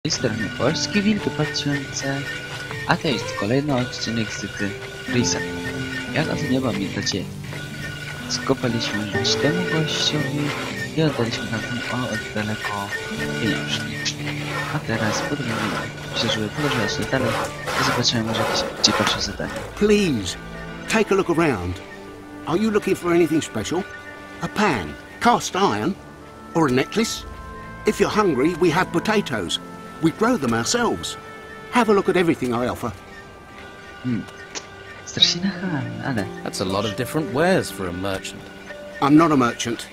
tej strony Polski Wilk 2000, a to jest kolejny odcinek z gry Praca. Jak o to nie pamiętacie, skopaliśmy żyć temu gościowi i oddaliśmy na tym od daleko pieniążnik. A teraz myślę, żeby podróżować się dalej i zobaczymy może jakieś ciekawsze zadanie. Please, take a look around. Are you looking for anything special? A pan, cast iron, or a necklace? If you're hungry, we have potatoes. We grow them ourselves. Have a look at everything I offer. Strasznie nachalne, ale... That's a lot of different wares for a merchant. I'm not a merchant.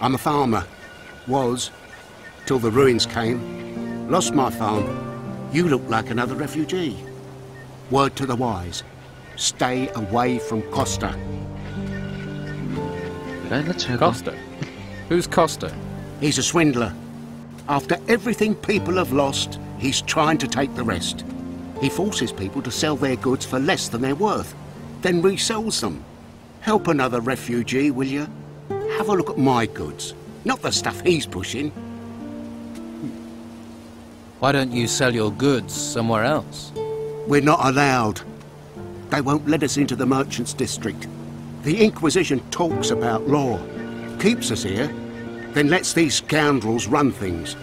I'm a farmer. Was, till the ruins came. Lost my farm. You look like another refugee. Word to the wise. Stay away from Costa. Dlaczego? Costa? Who's Costa? He's a swindler. After everything people have lost, he's trying to take the rest. He forces people to sell their goods for less than they're worth, then resells them. Help another refugee, will you? Have a look at my goods, not the stuff he's pushing. Why don't you sell your goods somewhere else? We're not allowed. They won't let us into the merchants' district. The Inquisition talks about law, keeps us here, then lets these scoundrels run things.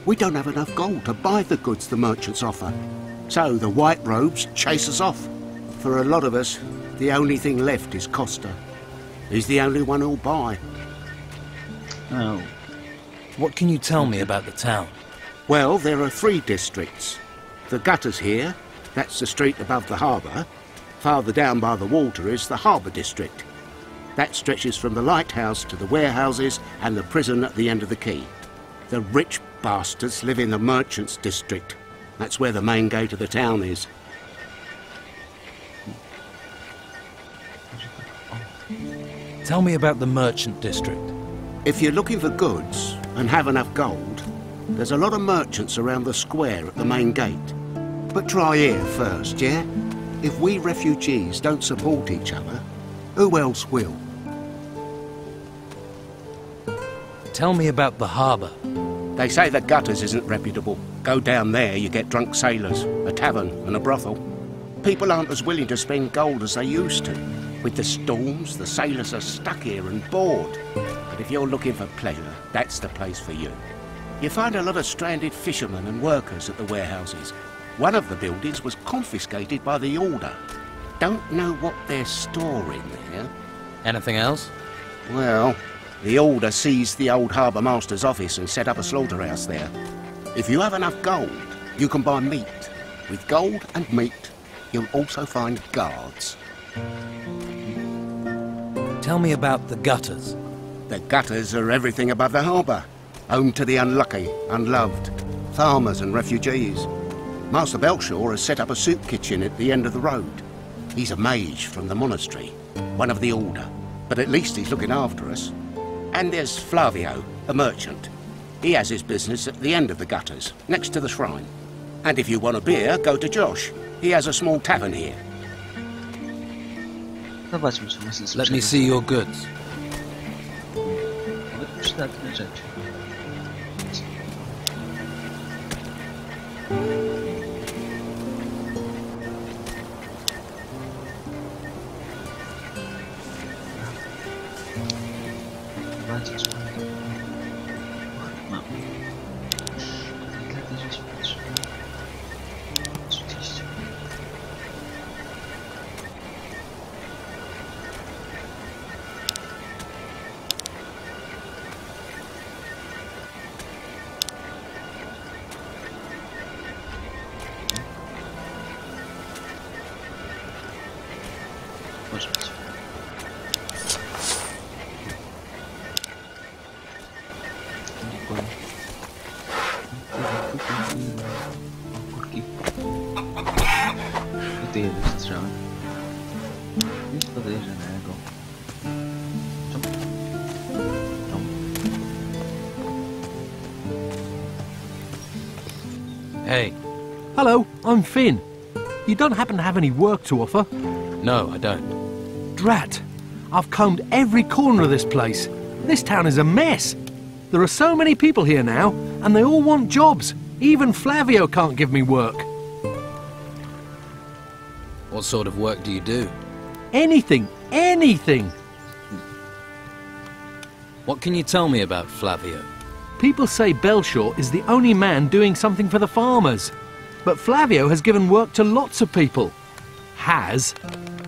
We don't have enough gold to buy the goods the merchants offer. So the white robes chase us off. For a lot of us, the only thing left is Costa. He's the only one who'll buy. Oh. What can you tell me about the town? Well, there are 3 districts. The gutters here, that's the street above the harbour. Farther down by the water is the harbour district. That stretches from the lighthouse to the warehouses and the prison at the end of the quay. The rich bastards live in the merchants' district. That's where the main gate of the town is. Tell me about the merchant district. If you're looking for goods and have enough gold, there's a lot of merchants around the square at the main gate. But try here first, yeah? If we refugees don't support each other, who else will? Tell me about the harbour. They say the gutters isn't reputable. Go down there, you get drunk sailors, a tavern and a brothel. People aren't as willing to spend gold as they used to. With the storms, the sailors are stuck here and bored. But if you're looking for pleasure, that's the place for you. You find a lot of stranded fishermen and workers at the warehouses. One of the buildings was confiscated by the Order. Don't know what they're storing there. Anything else? Well, the Order seized the old harbour master's office and set up a slaughterhouse there. If you have enough gold, you can buy meat. With gold and meat, you'll also find guards. Tell me about the gutters. The gutters are everything above the harbour. Home to the unlucky, unloved, farmers and refugees. Master Belshaw has set up a soup kitchen at the end of the road. He's a mage from the monastery, one of the Order, but at least he's looking after us. And there's Flavio, a merchant. He has his business at the end of the gutters, next to the shrine. And if you want a beer, go to Josh. He has a small tavern here. Zobaczmy, czy można Let me see your goods. nawet przydatne rzeczy. Mam. Dla tej rzeczy potrzebuję 30. Może być. Kurki. I tu jeden strzał. Nic podejrzanego. Czemu? Czemu? Hey. Hello, I'm Finn. You don't happen to have any work to offer? No, I don't. Drat. I've combed every corner of this place. This town is a mess. There are so many people here now, and they all want jobs. Even Flavio can't give me work. What sort of work do you do? Anything, anything. What can you tell me about Flavio? People say Belshaw is the only man doing something for the farmers. But Flavio has given work to lots of people. Has.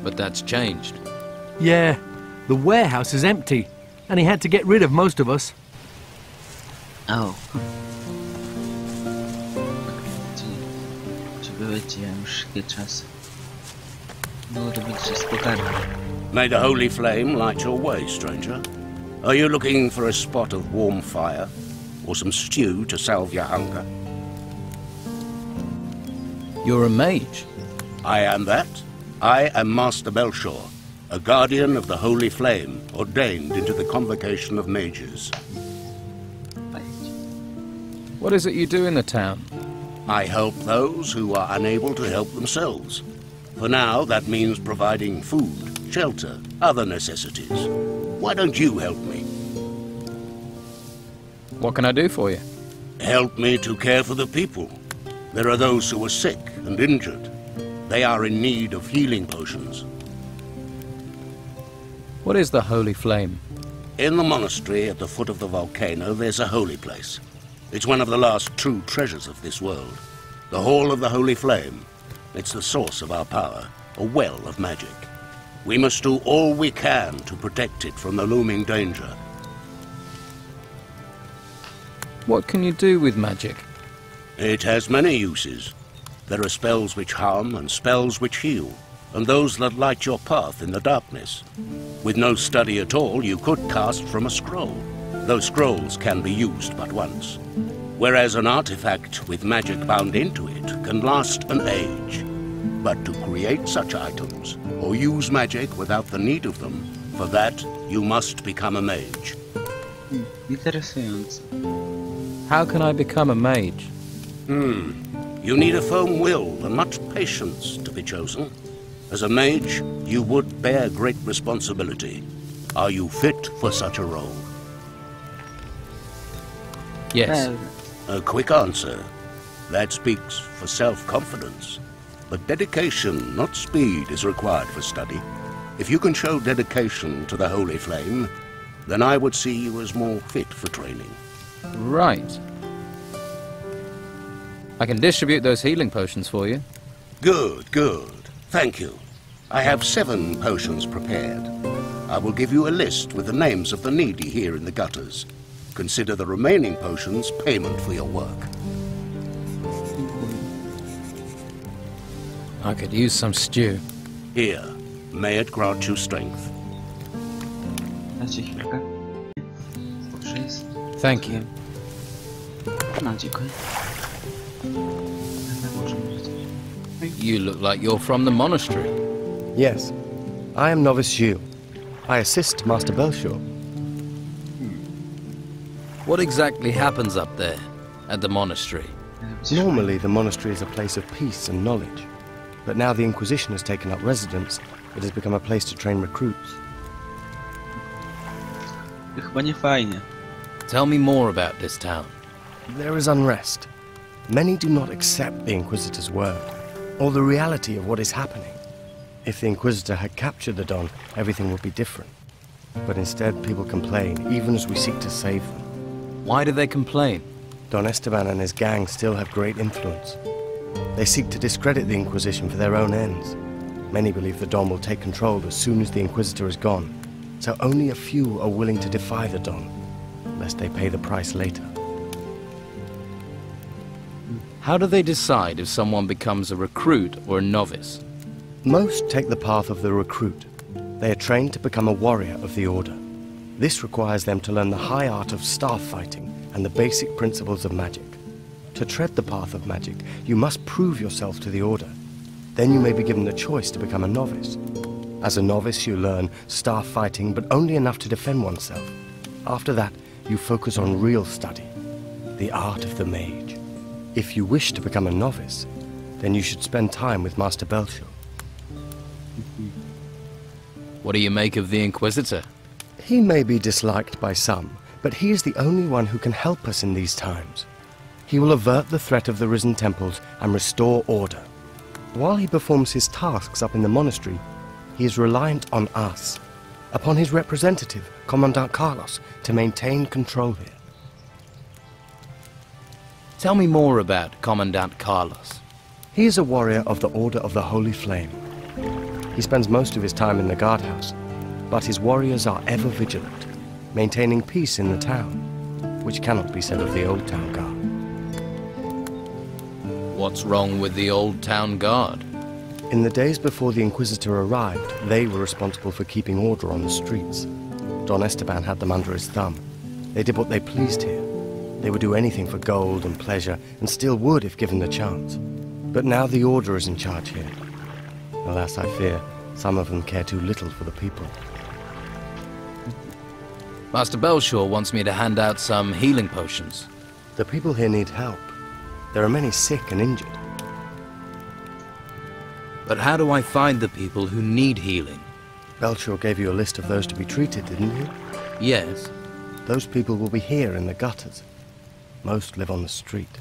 But that's changed. Yeah, the warehouse is empty, and he had to get rid of most of us. O. Czy były ci już takie czasy? Było to być spokojne. May the holy flame light your way, stranger. Are you looking for a spot of warm fire? Or some stew to salve your hunger? You're a mage. I am that. I am Master Belshaw, a guardian of the holy flame, ordained into the convocation of mages. What is it you do in the town? I help those who are unable to help themselves. For now, that means providing food, shelter, other necessities. Why don't you help me? What can I do for you? Help me to care for the people. There are those who are sick and injured. They are in need of healing potions. What is the Holy Flame? In the monastery at the foot of the volcano, there's a holy place. It's one of the last true treasures of this world. The Hall of the Holy Flame. It's the source of our power, a well of magic. We must do all we can to protect it from the looming danger. What can you do with magic? It has many uses. There are spells which harm and spells which heal, and those that light your path in the darkness. With no study at all, you could cast from a scroll. Those scrolls can be used but once. Whereas an artifact with magic bound into it can last an age. But to create such items, or use magic without the need of them, for that you must become a mage. Interesujące. How can I become a mage? You need a firm will and much patience to be chosen. As a mage, you would bear great responsibility. Are you fit for such a role? Yes. A quick answer. That speaks for self-confidence. But dedication, not speed, is required for study. If you can show dedication to the Holy Flame, then I would see you as more fit for training. Right. I can distribute those healing potions for you. Good, good. Thank you. I have 7 potions prepared. I will give you a list with the names of the needy here in the gutters. Consider the remaining potions payment for your work. I could use some stew. Here, may it grant you strength. Dajcie chwilkę. Dobrze jest. Thank you. No, dziękuję. You look like you're from the monastery. Yes. I am Novice Gilles. I assist Master Belshaw. What exactly happens up there, at the monastery? Normally, the monastery is a place of peace and knowledge. But now the Inquisition has taken up residence, it has become a place to train recruits. To chyba nie fajnie. Tell me more about this town. There is unrest. Many do not accept the Inquisitor's word, or the reality of what is happening. If the Inquisitor had captured the Don, everything would be different. But instead, people complain, even as we seek to save them. Why do they complain? Don Esteban and his gang still have great influence. They seek to discredit the Inquisition for their own ends. Many believe the Don will take control as soon as the Inquisitor is gone, so only a few are willing to defy the Don, lest they pay the price later. How do they decide if someone becomes a recruit or a novice? Most take the path of the recruit. They are trained to become a warrior of the Order. This requires them to learn the high art of staff fighting and the basic principles of magic. To tread the path of magic, you must prove yourself to the Order. Then you may be given the choice to become a novice. As a novice, you learn staff fighting, but only enough to defend oneself. After that, you focus on real study, the art of the mage. If you wish to become a novice, then you should spend time with Master Belshaw. What do you make of the Inquisitor? He may be disliked by some, but he is the only one who can help us in these times. He will avert the threat of the risen temples and restore order. While he performs his tasks up in the monastery, he is reliant on us, upon his representative, Commandant Carlos, to maintain control here. Tell me more about Commandant Carlos. He is a warrior of the Order of the Holy Flame. He spends most of his time in the guardhouse, but his warriors are ever vigilant, maintaining peace in the town, which cannot be said of the Old Town Guard. What's wrong with the Old Town Guard? In the days before the Inquisitor arrived, they were responsible for keeping order on the streets. Don Esteban had them under his thumb. They did what they pleased here. They would do anything for gold and pleasure, and still would if given the chance. But now the Order is in charge here. Alas, I fear some of them care too little for the people. Master Belshore wants me to hand out some healing potions. The people here need help. There are many sick and injured. But how do I find the people who need healing? Belshore gave you a list of those to be treated, didn't he? Yes. Those people will be here in the gutters. Most live on the street.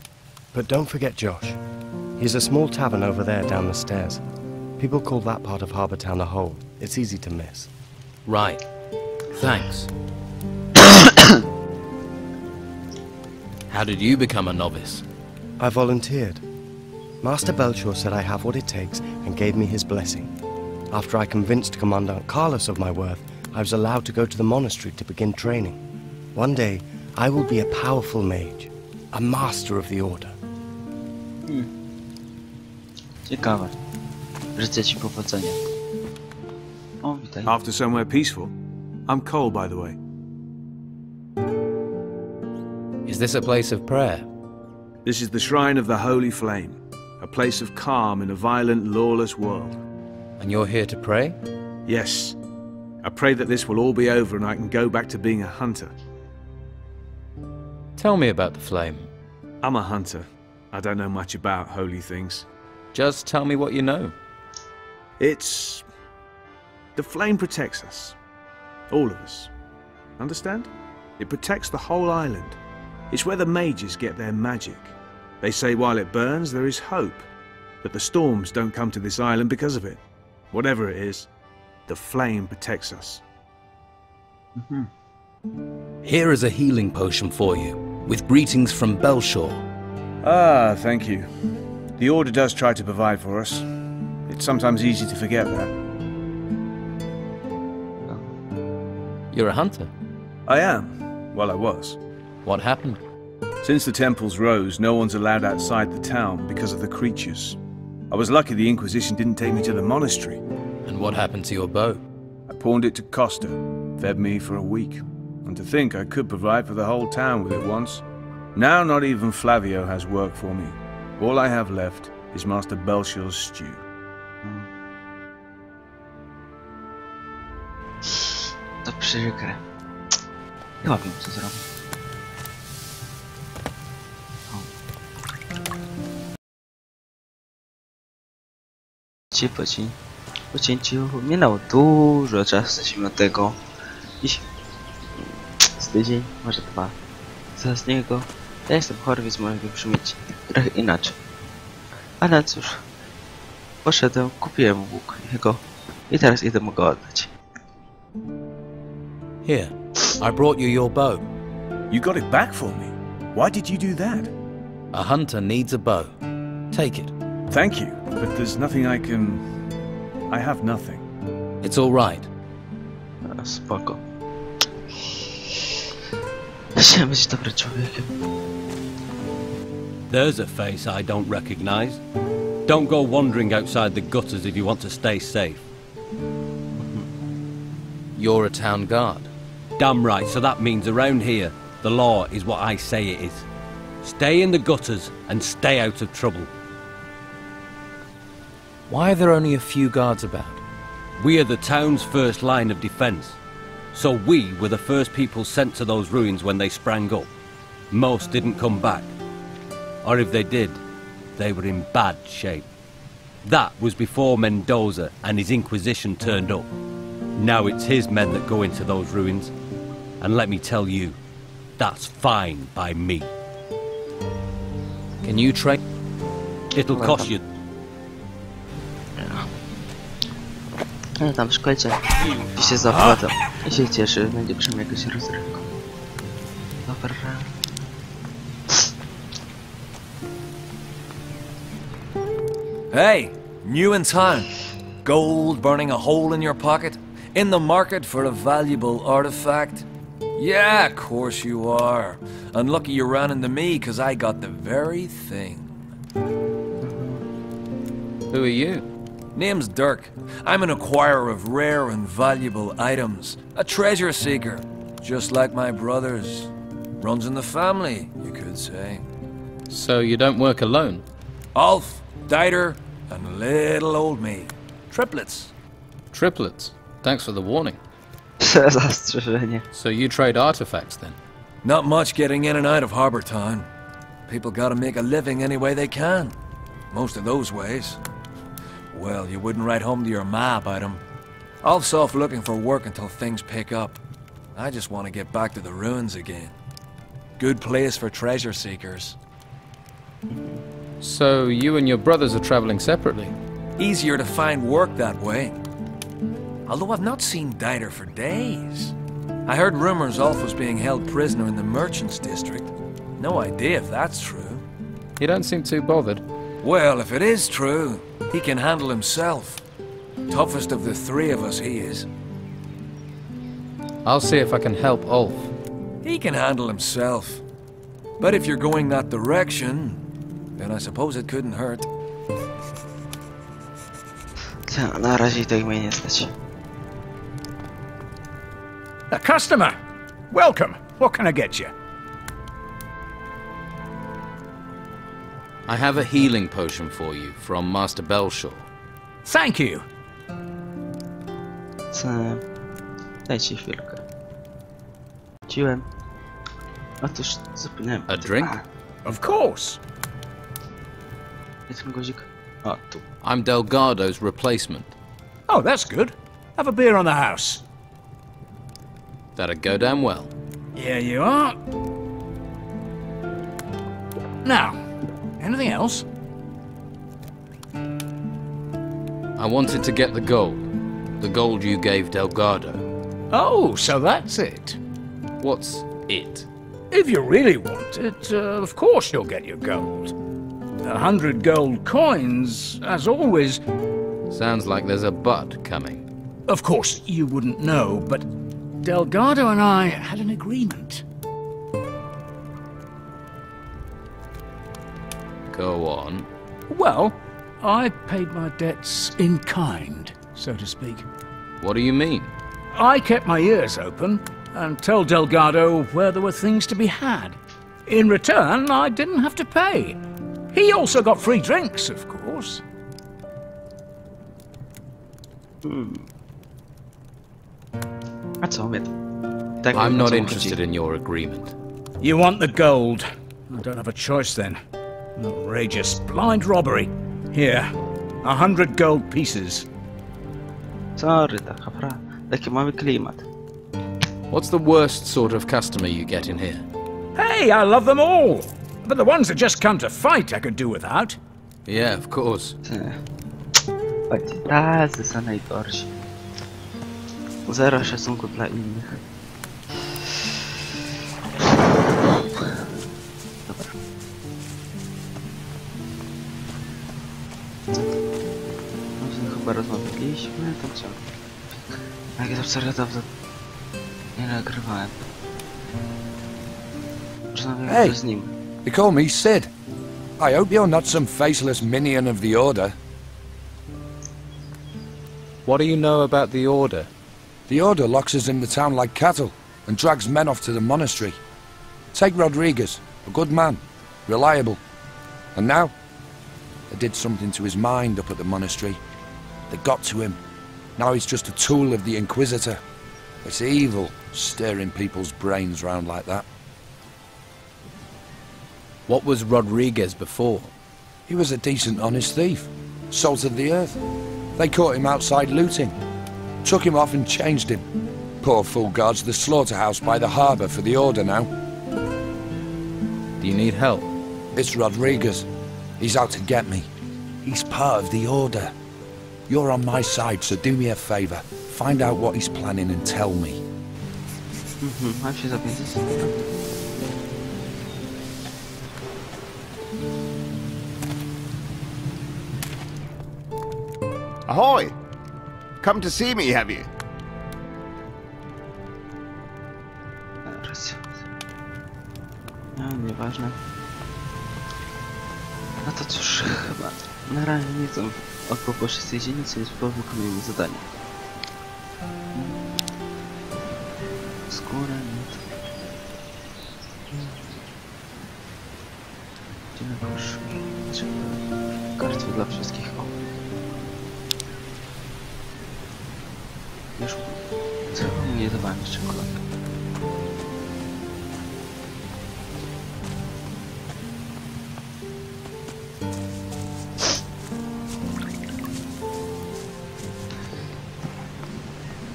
But don't forget Josh. He's a small tavern over there down the stairs. People call that part of Harbour Town a hole. It's easy to miss. Right. Thanks. How did you become a novice? I volunteered. Master Belshore said I have what it takes and gave me his blessing. After I convinced Commandant Carlos of my worth, I was allowed to go to the monastery to begin training. One day, I will be a powerful mage, a master of the order. Ciekawe. Życzę ci powodzenia. O, witaj. After somewhere peaceful. I'm Cole, by the way. Is this a place of prayer? This is the Shrine of the Holy Flame, a place of calm in a violent, lawless world. And you're here to pray? Yes. I pray that this will all be over and I can go back to being a hunter. Tell me about the flame. I'm a hunter. I don't know much about holy things. Just tell me what you know. It's... the flame protects us. All of us. Understand? It protects the whole island. It's where the mages get their magic. They say while it burns, there is hope. That the storms don't come to this island because of it. Whatever it is, the flame protects us. Here is a healing potion for you, with greetings from Belshore. Ah, thank you. The Order does try to provide for us. It's sometimes easy to forget that. You're a hunter? I am. Well, I was. What happened? Since the temples rose, no one's allowed outside the town because of the creatures. I was lucky the Inquisition didn't take me to the monastery. And what happened to your bow? I pawned it to Costa, fed me for a week. And to think I could provide for the whole town with it once. Now not even Flavio has work for me. All I have left is Master Belshore's stew. To przykre. Chyba wiem, co zrobię. Po cięciu minęło dużo czasu, jesteśmy od tego. Dziś z tydzień, może 2. Z niego ja jestem chory, więc mogę brzmieć trochę inaczej. Ale cóż, poszedłem, kupiłem łuk jego i teraz idę mu go oddać. Here, I brought you your bow. You got it back for me? Why did you do that? A hunter needs a bow. Take it. Thank you, but there's nothing I can... I have nothing. It's all right. Spoko. Chciałem być dobrym człowiekiem. There's a face I don't recognize. Don't go wandering outside the gutters if you want to stay safe. You're a town guard. Damn right, so that means around here, the law is what I say it is. Stay in the gutters and stay out of trouble. Why are there only a few guards about? We are the town's first line of defence. So we were the first people sent to those ruins when they sprang up. Most didn't come back. Or if they did, they were in bad shape. That was before Mendoza and his Inquisition turned up. Now it's his men that go into those ruins. And let me tell you, that's fine by me. Can you trade? It'll cost you. No tam szukajcie i się zapłacą. I się cieszy, będzie przynajmniej jakaś rozrywka. Dobra. Hey, new in town. Gold burning a hole in your pocket? In the market for a valuable artifact? Yeah, of course you are. Unlucky you ran into me, 'cause I got the very thing. Who are you? Name's Dirk. I'm an acquirer of rare and valuable items. A treasure seeker. Just like my brothers. Runs in the family, you could say. So you don't work alone? Ulf, Dieter, and little old me. Triplets. Triplets. Thanks for the warning. Zastrzeżenie. So you trade artifacts then? Not much getting in and out of Harbour Town. People gotta make a living any way they can. Most of those ways. Well, you wouldn't write home to your ma about 'em. Ulf's off looking for work until things pick up. I just want to get back to the ruins again. Good place for treasure seekers. So you and your brothers are traveling separately? Easier to find work that way. Although I've not seen Dieter for days. I heard rumors Ulf was being held prisoner in the Merchants District. No idea if that's true. You don't seem too bothered. Well, if it is true, he can handle himself. Toughest of the three of us, he is. I'll see if I can help Ulf. He can handle himself. But if you're going that direction, then I suppose it couldn't hurt. Na razie i tak mnie nie stać. A customer! Welcome! What can I get you? I have a healing potion for you from Master Belshaw. Thank you! Dajcie chwilkę. Ciłem. Otóż zapomniałem. A drink? Of course! Jest ten guzik? O, tu. I'm Delgado's replacement. Oh, that's good. Have a beer on the house. That'd go down well. Here you are. Now, anything else? I wanted to get the gold. The gold you gave Delgado. Oh, so that's it. What's it? If you really want it, of course you'll get your gold. 100 gold coins, as always. Sounds like there's a but coming. Of course, you wouldn't know, but Delgado and I had an agreement. Go on. Well, I paid my debts in kind, so to speak. What do you mean? I kept my ears open and told Delgado where there were things to be had. In return, I didn't have to pay. He also got free drinks, of course. A co my? Tak I'm wiem, o not co interested chodzi. in your agreement. You want the gold. I don't have a choice then. Outrageous blind robbery. Here, 100 gold pieces. Sorry, taka taki mamy klimat. What's the worst sort of customer you get in here? Hey, I love them all. But the ones that just come to fight I could do without. Yeah, of course. Oj, tacy są najgorsi. Zero szacunku dla innych. Dobra. No, z nim chyba rozmawialiśmy, to co? Jak ja wcale dawno nie nagrywałem. Rozmawiałem z nim. They call me Sid. I hope you're not some faceless minion of the Order. What do you know about the Order? The Order locks us in the town like cattle and drags men off to the monastery. Take Rodriguez, a good man, reliable. And now, they did something to his mind up at the monastery. They got to him. Now he's just a tool of the Inquisitor. It's evil, stirring people's brains round like that. What was Rodriguez before? He was a decent, honest thief. Salt of the earth. They caught him outside looting. Took him off and changed him. Poor fool guards the slaughterhouse by the harbour for the Order now. Do you need help? It's Rodriguez. He's out to get me. He's part of the Order. You're on my side, so do me a favor. Find out what he's planning and tell me. Mam się zapisać. Ahoy! Come to see me, have you? Raz. No, nieważne. No to cóż, chyba na razie nie chcę odpocząć z tej dzielnicy, więc wykonujemy zadanie. Skóra, nie. Gdzie na kosz? Kartwy dla wszystkich. O. Już nie dawałem jeszcze kolorę.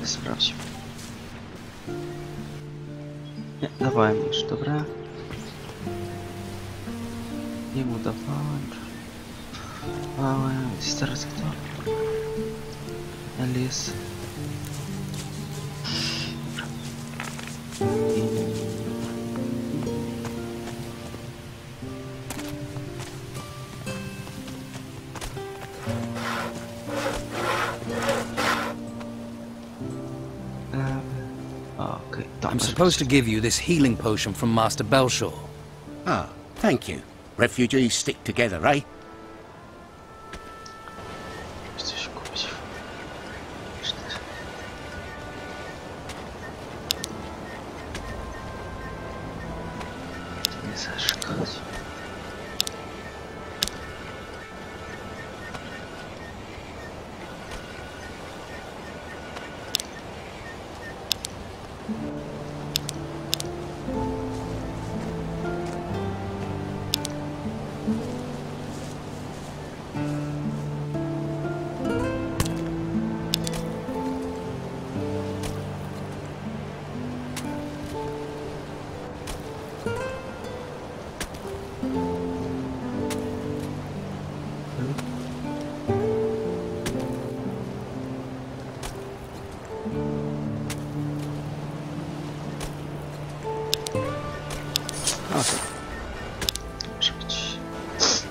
Sprawdźmy. Nie, dawałem już, dobra. Nie mu dawałem. Dawałem, jest teraz kto? Elis. I'm supposed to give you this healing potion from Master Belshaw. Ah, thank you. Refugees stick together, eh?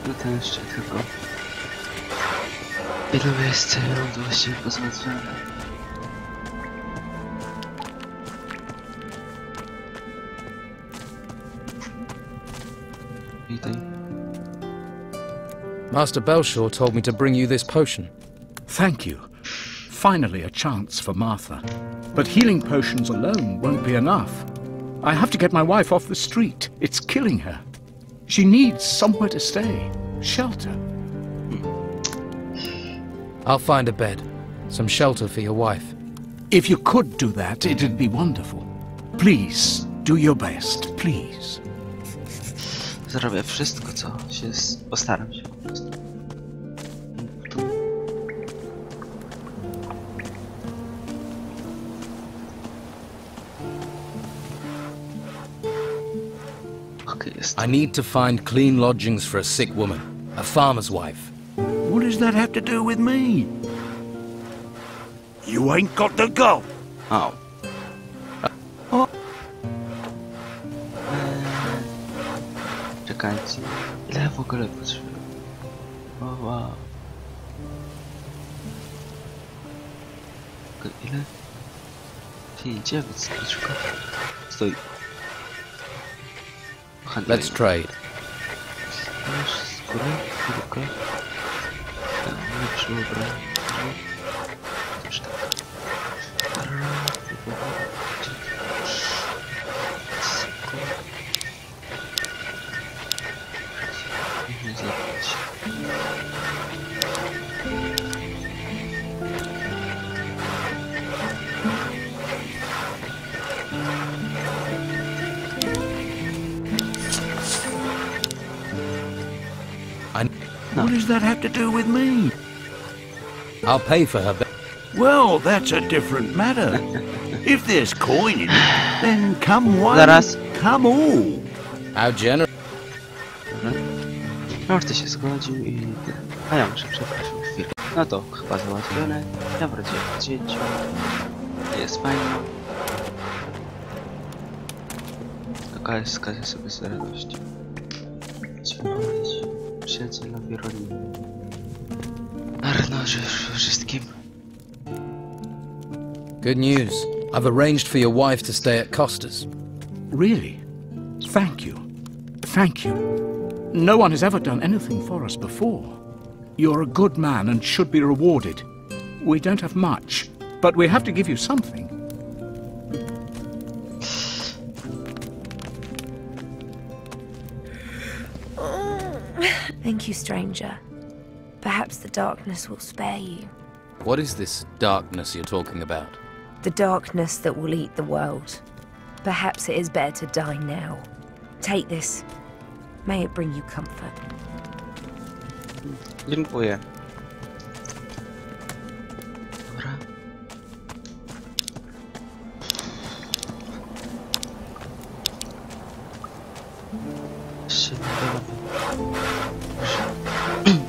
No ten jeszcze tylko. Ile jest właściwie pozałatwione? Witaj. Master Belshaw told me to bring you this potion. Thank you. Finally a chance for Martha. But healing potions alone won't be enough. I have to get my wife off the street. It's killing her. She needs somewhere to stay. Shelter. I'll find a bed. Some shelter for your wife. If you could do that, it'd be wonderful. Please, do your best, please. Zrobię wszystko, co się... Postaram się po prostu. I need to find clean lodgings for a sick woman, a farmer's wife. What does that have to do with me? You ain't got to go. Oh. Czekajcie. Ile w ogóle potrzebuję? O, wow. Ile? Gdzie wyskoczka? Stoi. Let's trade. Skórę, kurka. Lepszy ubranie. Coś tak. Nie zabrać. What does that have to do with me? I'll pay for her. Well, that's a different matter. If there's coin in it, then come one, Zaraz. come all. How generous. Marty się zgodził i tyle. A ja muszę przepraszam chwilę. No to chyba załatwione. Ja wróciłem w zdjęciu. Jest fajnie. Taka jest skazja sobie z radości. Dziękuję przyjacielowi rodziny. Marnoży wszystkim. Good news. I've arranged for your wife to stay at Costa's. Really? Thank you. Thank you. No one has ever done anything for us before. You're a good man and should be rewarded. We don't have much, but we have to give you something. Thank you, stranger. Perhaps the darkness will spare you. What is this darkness you're talking about? The darkness that will eat the world. Perhaps it is better to die now. Take this. May it bring you comfort. Dziękuję. Dobra.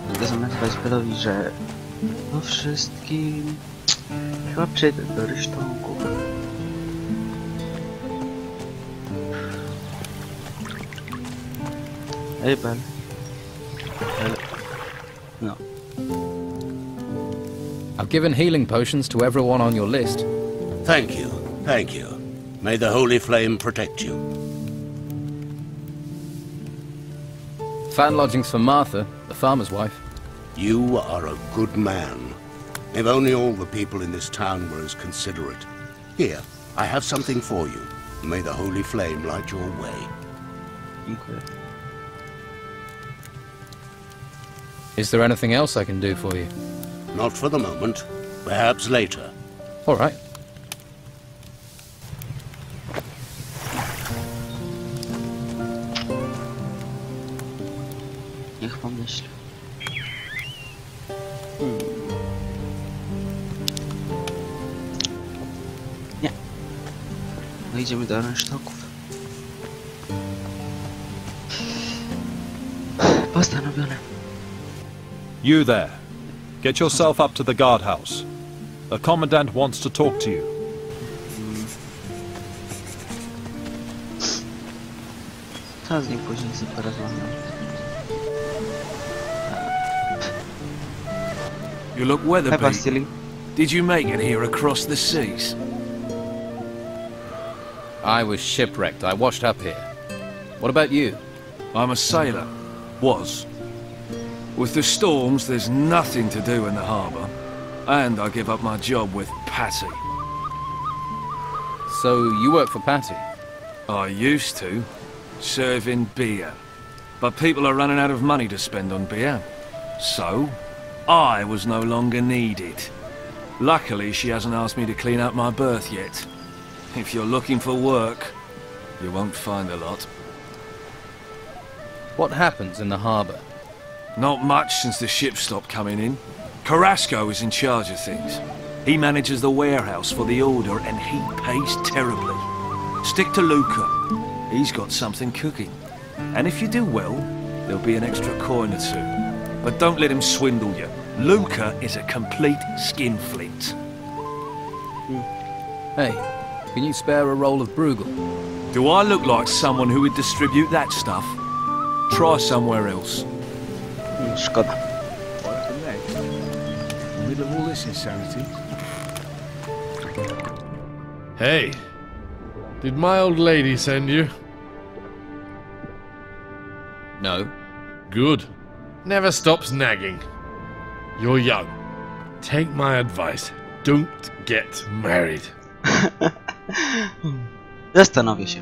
Będę zamiast pedowi, że po wszystkim chyba przejdę do Rznsytoku. Ej, Ben. No. I've given healing potions to everyone on your list. Thank you, thank you. May the holy flame protect you. Found lodgings for Martha, the farmer's wife. You are a good man. If only all the people in this town were as considerate. Here, I have something for you. May the holy flame light your way. Dziękuję. Is there anything else I can do for you? Not for the moment. Perhaps later. All right. Niech pomyślę. Nie. No idziemy do Rznsytoków. Postanowione. You there. Get yourself up to the guardhouse. The commandant wants to talk to you. Co z nim później sobie porozmawiam. You look weather-beaten. Did you make it here across the seas? I was shipwrecked. I washed up here. What about you? I'm a sailor. Was. With the storms, there's nothing to do in the harbour. And I give up my job with Patty. So you work for Patty? I used to. Serving beer. But people are running out of money to spend on beer. So, I was no longer needed. Luckily, she hasn't asked me to clean up my berth yet. If you're looking for work, you won't find a lot. What happens in the harbour? Not much since the ships stopped coming in. Carrasco is in charge of things. He manages the warehouse for the order and he pays terribly. Stick to Luca. He's got something cooking. And if you do well, there'll be an extra coin or two. But don't let him swindle you. Luca is a complete skinflint. Hey, can you spare a roll of Bruegel? Do I look like someone who would distribute that stuff? Try somewhere else. Szkoda. What's the next? In the middle of all this insanity. Hey, did my old lady send you? No. Good. Never stops nagging. You're young. Take my advice. Don't get married. Zastanowię się.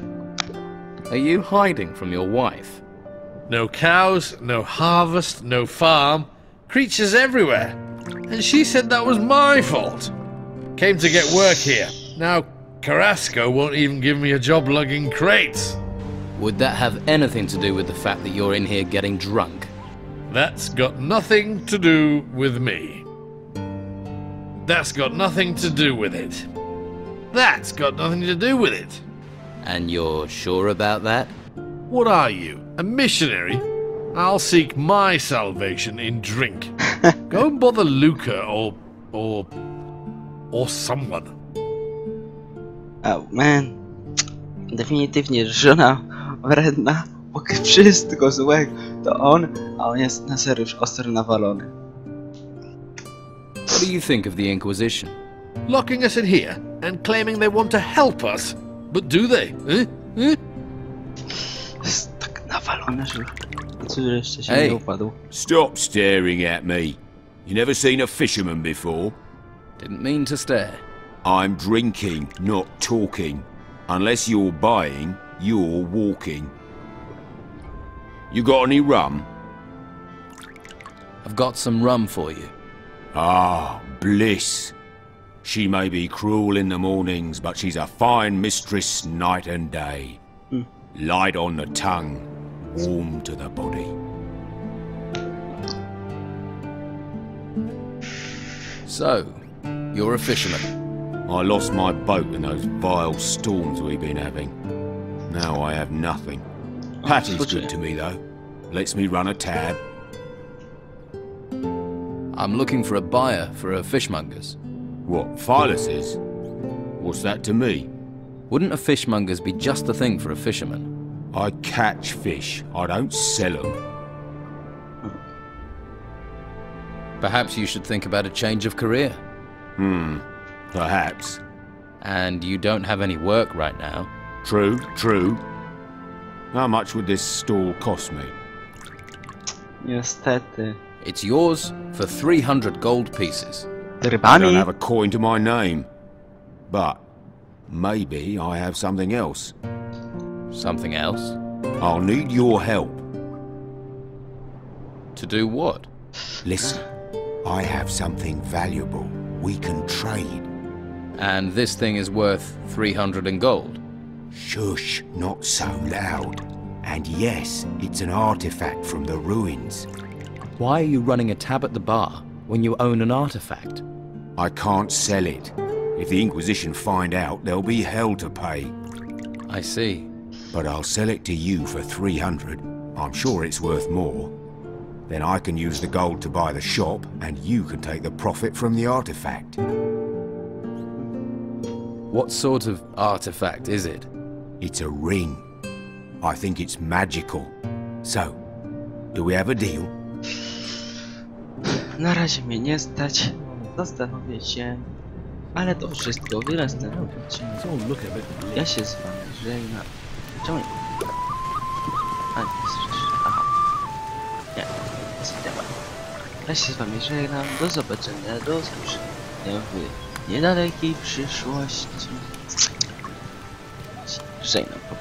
Are you hiding from your wife? No cows, no harvest, no farm. Creatures everywhere. And she said that was my fault. Came to get work here. Now Carrasco won't even give me a job lugging crates. Would that have anything to do with the fact that you're in here getting drunk? That's got nothing to do with me. That's got nothing to do with it. That's got nothing to do with it. And you're sure about that? What are you, a missionary? I'll seek my salvation in drink. Go and bother Luca or someone. Oh man. Definitywnie żona wredna, mogę wszystko złego. To on, a on jest na serio już ostro nawalony. What do you think of the Inquisition? Locking us in here and claiming they want to help us. But do they? Jest tak nawalony, że cóż jeszcze się nie upadł. Stop staring at me. You never seen a fisherman before? Didn't mean to stare. I'm drinking, not talking. Unless you're buying, you're walking. You got any rum? I've got some rum for you. Ah, bliss. She may be cruel in the mornings, but she's a fine mistress night and day. Light on the tongue, warm to the body. So, you're a fisherman. I lost my boat in those vile storms we've been having. Now I have nothing. Patty's good to me, though. Lets me run a tab. I'm looking for a buyer for a fishmonger's. What, Philus's? What's that to me? Wouldn't a fishmonger's be just the thing for a fisherman? I catch fish. I don't sell them. Perhaps you should think about a change of career. Perhaps. And you don't have any work right now. True, true. How much would this stall cost me? Niestety. It's yours for 300 gold pieces. I don't have a coin to my name. But maybe I have something else. Something else? I'll need your help. To do what? Listen, I have something valuable. We can trade. And this thing is worth 300 in gold? Shush, not so loud. And yes, it's an artifact from the ruins. Why are you running a tab at the bar when you own an artifact? I can't sell it. If the Inquisition find out, there'll be hell to pay. I see. But I'll sell it to you for 300. I'm sure it's worth more. Then I can use the gold to buy the shop, and you can take the profit from the artifact. What sort of artifact is it? It's a ring. I think it's magical. So, do we have a deal? Na razie mnie nie stać. Zastanowię się. Ale to wszystko w następnym odcinku. Ja się z wami żegnam. Czemu nie? A nie, aha. Nie, jest temat. Ja się z wami żegnam. Do zobaczenia, do usłyszenia w niedalekiej przyszłości. Żegnam po